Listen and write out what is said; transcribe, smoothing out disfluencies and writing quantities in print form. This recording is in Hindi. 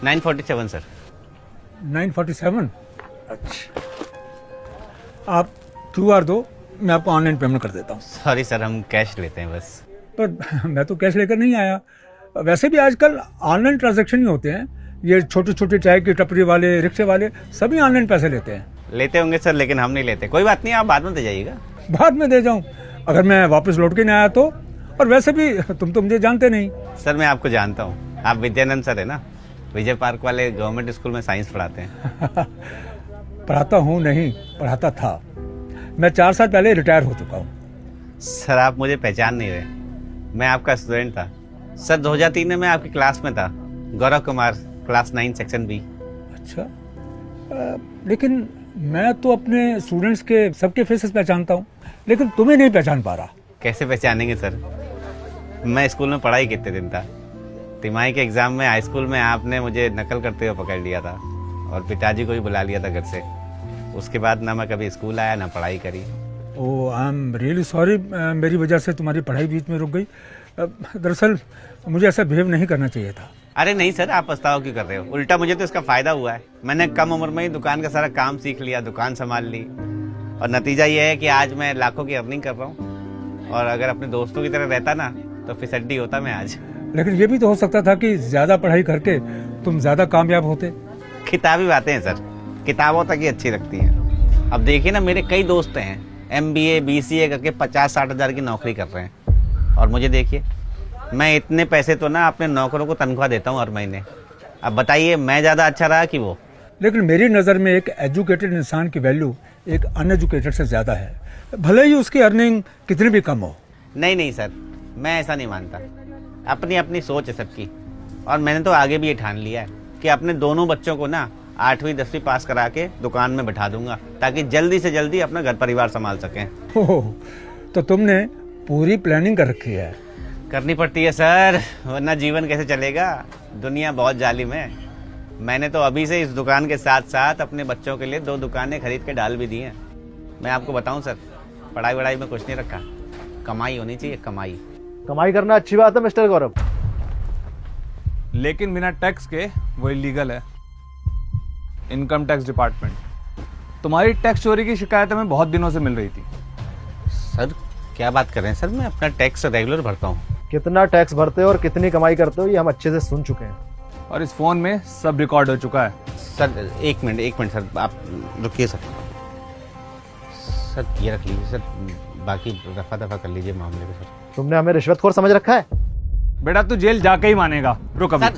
947 सर। 947? अच्छा, आप QR दो, मैं आपको ऑनलाइन पेमेंट कर देता हूँ। सॉरी सर, हम कैश लेते हैं बस। पर मैं तो कैश लेकर नहीं आया। वैसे भी आजकल ऑनलाइन ट्रांजैक्शन ही होते हैं। ये छोटे छोटे चाय की टपरी वाले, रिक्शे वाले सभी ऑनलाइन पैसे लेते हैं। लेते होंगे सर, लेकिन हम नहीं लेते। कोई बात नहीं, आप बाद में दे जाइएगा। बाद में दे जाऊँ? अगर मैं वापस लौट के नहीं आया तो? और वैसे भी तुम तो मुझे जानते नहीं। सर मैं आपको जानता हूँ, आप विद्यानंद सर है ना, विजय पार्क वाले गवर्नमेंट स्कूल में साइंस पढ़ाते हैं। पढ़ाता हूँ नहीं, पढ़ाता था। मैं 4 साल पहले रिटायर हो चुका हूँ। सर आप मुझे पहचान नहीं रहे, मैं आपका स्टूडेंट था सर। 2003 में मैं आपकी क्लास में था, Gaurav Kumar, class 9 section B. अच्छा, लेकिन मैं तो अपने स्टूडेंट्स के सबके फेसेस पहचानता हूँ, लेकिन तुम्हें नहीं पहचान पा रहा। कैसे पहचानेंगे सर, मैं स्कूल में पढ़ाई कितने दिन था। तिमाही के एग्जाम में हाई स्कूल में आपने मुझे नकल करते हुए पकड़ लिया था और पिताजी को भी बुला लिया था घर से। उसके बाद ना मैं कभी स्कूल आया ना पढ़ाई करी। ओह, आई एम रियली सॉरी, मेरी वजह से तुम्हारी पढ़ाई बीच में रुक गई। दरअसल मुझे ऐसा बिहेव नहीं करना चाहिए था। अरे नहीं सर, आप पछतावा क्यों कर रहे हो? उल्टा मुझे तो इसका फायदा हुआ है। मैंने कम उम्र में ही दुकान का सारा काम सीख लिया, दुकान संभाल ली, और नतीजा ये है कि आज मैं लाखों की अर्निंग कर रहा हूँ। और अगर अपने दोस्तों की तरह रहता ना तो फिसड्डी होता मैं आज। लेकिन ये भी तो हो सकता था कि ज्यादा पढ़ाई करके तुम ज्यादा कामयाब होते। किताबी बातें हैं सर, किताबों तक ही अच्छी लगती हैं। अब देखिए ना, मेरे कई दोस्त हैं MBA BCA करके 50-60 हज़ार की नौकरी कर रहे हैं, और मुझे देखिए, मैं इतने पैसे तो ना अपने नौकरों को तनख्वाह देता हूँ हर महीने। अब बताइए मैं ज़्यादा अच्छा रहा कि वो? लेकिन मेरी नज़र में एक एजुकेटेड इंसान की वैल्यू एक अनएजुकेटेड से ज़्यादा है, भले ही उसकी अर्निंग कितनी भी कम हो। नहीं नहीं सर, मैं ऐसा नहीं मानता। अपनी अपनी सोच है सबकी, और मैंने तो आगे भी ये ठान लिया है कि अपने दोनों बच्चों को ना 8वीं 10वीं पास करा के दुकान में बैठा दूंगा, ताकि जल्दी से जल्दी अपना घर परिवार संभाल सकें। ओह, तो तुमने पूरी प्लानिंग कर रखी है। करनी पड़ती है सर, वरना जीवन कैसे चलेगा? दुनिया बहुत जालिम है। मैंने तो अभी से इस दुकान के साथ साथ अपने बच्चों के लिए 2 दुकानें खरीद के डाल भी दी हैं। मैं आपको बताऊं सर, पढ़ाई वढ़ाई में कुछ नहीं रखा, कमाई होनी चाहिए, कमाई। कमाई करना अच्छी बात है मिस्टर गौरव, लेकिन बिना टैक्स के वो इलीगल है। इनकम टैक्स डिपार्टमेंट, तुम्हारी टैक्स चोरी की शिकायत हमें बहुत दिनों से मिल रही थी। सर क्या बात कर रहे हैं सर, मैं अपना टैक्स रेगुलर भरता हूँ। कितना टैक्स भरते हो और कितनी कमाई करते हो ये हम अच्छे से सुन चुके हैं, और इस फोन में सब रिकॉर्ड हो चुका है। सर एक मिनट सर, आप रुकिए सर। सर ये रख लीजिए सर, बाकी रफा दफा कर लीजिए मामले को सर। तुमने हमें रिश्वतखोर समझ रखा है? बेटा तू जेल जाके ही मानेगा। रुक अभी। सर